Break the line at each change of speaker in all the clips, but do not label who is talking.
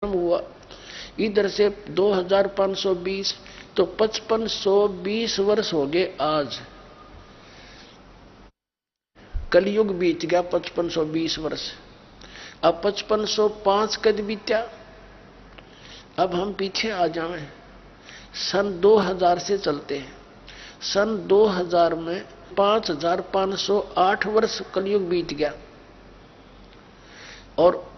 हुआ, इधर से 2520 तो 5520 वर्ष हो गए। आज कलयुग बीत गया 5520 वर्ष। अब 5505 कद बीत्या। अब हम पीछे आ जाएं, सन 2000 से चलते हैं। सन 2000 में 5508 वर्ष कलयुग बीत गया और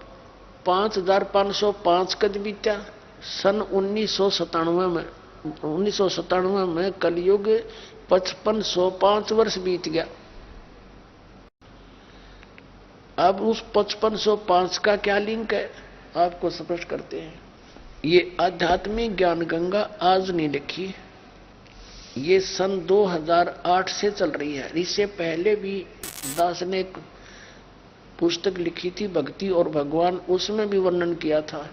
5505 कद बीता। सन 1997 में कलयुग 5505 वर्ष बीत गया। अब उस 5505 का क्या लिंक है आपको स्पष्ट करते हैं। ये आध्यात्मिक ज्ञान गंगा आज नहीं लिखी, ये सन 2008 से चल रही है। इससे पहले भी दास ने एक पुस्तक लिखी थी भक्ति और भगवान, उसमें भी वर्णन किया था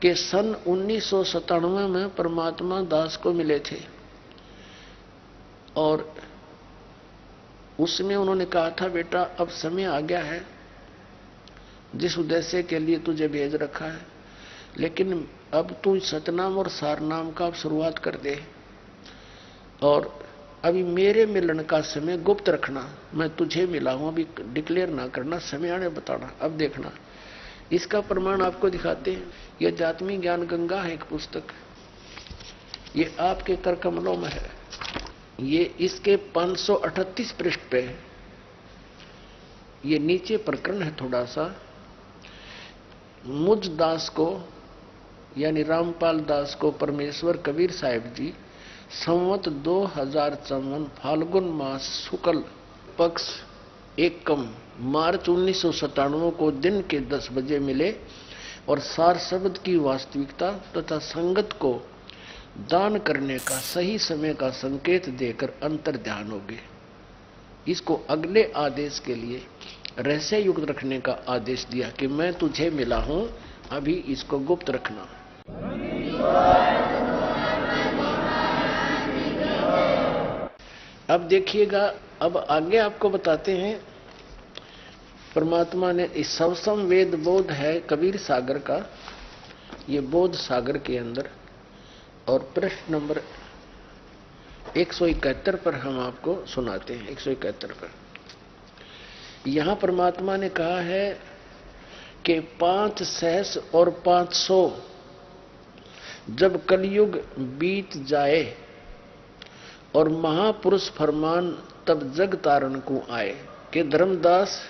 कि सन 1997 में परमात्मा दास को मिले थे और उसमें उन्होंने कहा था, बेटा अब समय आ गया है, जिस उद्देश्य के लिए तुझे भेज रखा है, लेकिन अब तू सतनाम और सारनाम का शुरुआत कर दे और अभी मेरे मिलन का समय गुप्त रखना। मैं तुझे मिला हूं, अभी डिक्लेयर ना करना, समय आने बताना। अब देखना, इसका प्रमाण आपको दिखाते हैं। यह आध्यात्मिक ज्ञान गंगा है एक पुस्तक, ये आपके कर कमलों में है। ये इसके 538 पृष्ठ पे है। ये नीचे प्रकरण है थोड़ा सा। मुझ दास को यानी रामपाल दास को परमेश्वर कबीर साहिब जी संवत 2054 फाल्गुन मास शुक्ल पक्ष एकम मार्च 1997 को दिन के 10 बजे मिले और सार शब्द की वास्तविकता तथा संगत को दान करने का सही समय का संकेत देकर अंतर ध्यान हो गए। इसको अगले आदेश के लिए रहस्य युक्त रखने का आदेश दिया कि मैं तुझे मिला हूं, अभी इसको गुप्त रखना। अब देखिएगा, अब आगे आपको बताते हैं। परमात्मा ने इस सवसम वेद बोध है कबीर सागर का, ये बोध सागर के अंदर, और पृष्ठ नंबर 171 पर हम आपको सुनाते हैं। 171 पर यहां परमात्मा ने कहा है कि 5 सहस और 500 जब कलयुग बीत जाए और महापुरुष फरमान तब जग तारण को आए। कि धर्मदास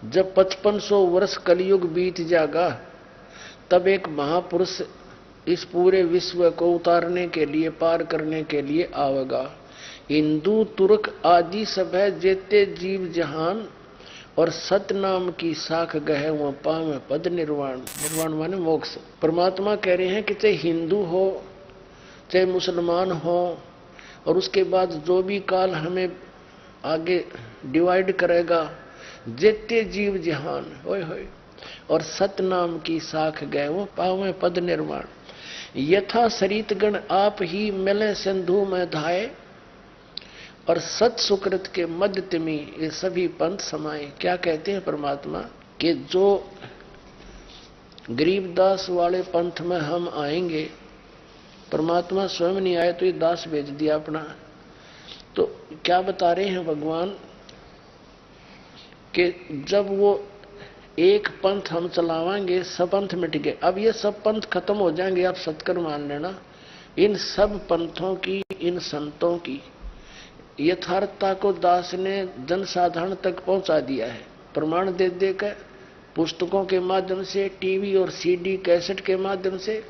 जब 5500 वर्ष कलयुग बीत जाएगा तब एक महापुरुष इस पूरे विश्व को उतारने के लिए, पार करने के लिए आवेगा। हिंदू तुर्क आदि सब है जेते जीव जहान और सतनाम की साख गहे वह पावे पद निर्वाण। निर्वाण माने मोक्ष। परमात्मा कह रहे हैं कि चाहे हिंदू हो चाहे मुसलमान हो, और उसके बाद जो भी काल हमें आगे डिवाइड करेगा, जेते जीव जहान होय होय और सतनाम की साख गए वो पावे पद निर्वाण। यथा सरितगण आप ही मिले सिंधु में धाये और सत सुकृत के मध्य तिमी ये सभी पंथ समाये। क्या कहते हैं परमात्मा कि जो गरीबदास वाले पंथ में हम आएंगे, परमात्मा स्वयं नहीं आए तो ये दास भेज दिया अपना। तो क्या बता रहे हैं भगवान कि जब वो एक पंथ हम चलावाएंगे सब पंथ मिट गए। अब ये सब पंथ खत्म हो जाएंगे, आप सत्कर मान लेना। इन सब पंथों की, इन संतों की यथार्थता को दास ने जनसाधारण तक पहुंचा दिया है, प्रमाण दे देकर, पुस्तकों के माध्यम से, टीवी और सीडी कैसेट के माध्यम से।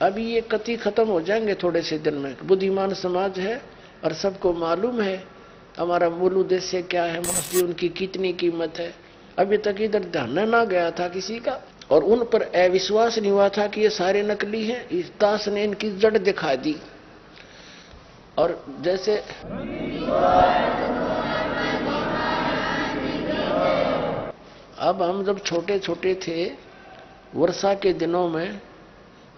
अभी ये कति खत्म हो जाएंगे थोड़े से दिन में। बुद्धिमान समाज है और सबको मालूम है हमारा मूल उद्देश्य क्या है, मनुष्य जीवन की कितनी कीमत है। अभी तक इधर ध्यान ना गया था किसी का, और उन पर अविश्वास नहीं हुआ था कि ये सारे नकली हैं। इस दास ने इनकी जड़ दिखा दी। और जैसे अब हम जब छोटे छोटे थे, वर्षा के दिनों में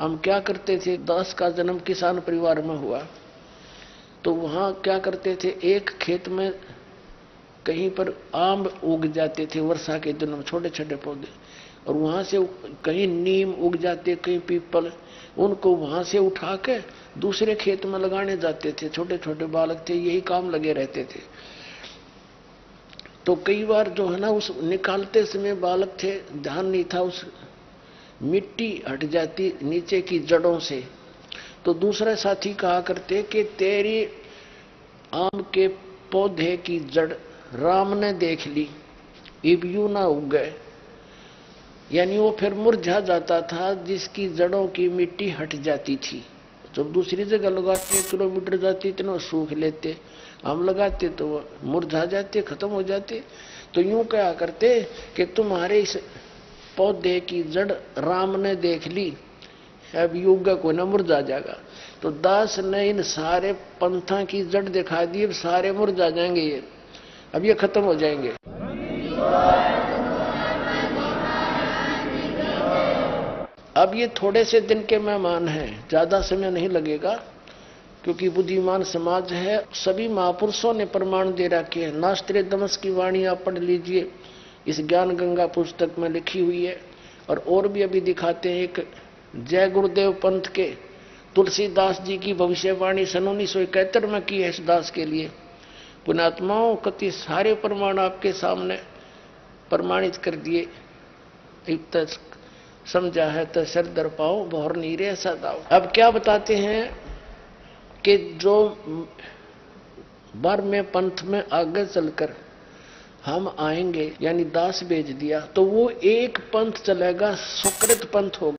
हम क्या करते थे, दास का जन्म किसान परिवार में हुआ तो वहां क्या करते थे, एक खेत में कहीं पर आम उग जाते थे वर्षा के दिनों में, छोटे छोटे पौधे। और वहां से कहीं नीम उग जाते, कहीं पीपल, उनको वहां से उठा के दूसरे खेत में लगाने जाते थे। छोटे छोटे बालक थे, यही काम लगे रहते थे। तो कई बार जो है ना, उस निकालते समय बालक थे, ध्यान नहीं था, उस मिट्टी हट जाती नीचे की जड़ों से। तो दूसरे साथी कहा करते कि तेरी आम के पौधे की जड़ राम ने देख ली, इब यूं ना उग गए। यानी वो फिर मुरझा जाता था जिसकी जड़ों की मिट्टी हट जाती थी। जब दूसरी जगह लगाते, किलोमीटर जाते, इतना सूख लेते, हम लगाते तो वो मुरझा जाते, खत्म हो जाते। तो यूं कहा करते कि तुम्हारे इस पौधे की जड़ राम ने देख ली, अब युग को न मुरझा जाएगा। तो दास ने इन सारे पंथा की जड़ दिखा दी, अब सारे मुरझा जाएंगे, ये अब ये खत्म हो जाएंगे। अब ये थोड़े से दिन के मेहमान हैं, ज्यादा समय नहीं लगेगा, क्योंकि बुद्धिमान समाज है। सभी महापुरुषों ने प्रमाण दे रखे हैं। नास्त्रेदमस की वाणी आप पढ़ लीजिए, इस ज्ञान गंगा पुस्तक में लिखी हुई है। और भी अभी दिखाते हैं। एक जय गुरुदेव पंथ के तुलसीदास जी की भविष्यवाणी सन 1971 में की है इस दास के लिए। पुण्यात्माओं, कति सारे प्रमाण आपके सामने प्रमाणित कर दिए। समझा है तो सर दर पाओ, बहुर नीरे ऐसा दाओ। अब क्या बताते हैं कि जो बर में पंथ में आगे चलकर हम आएंगे, यानी दास भेज दिया, तो वो एक पंथ चलेगा, सुकृत पंथ होगा।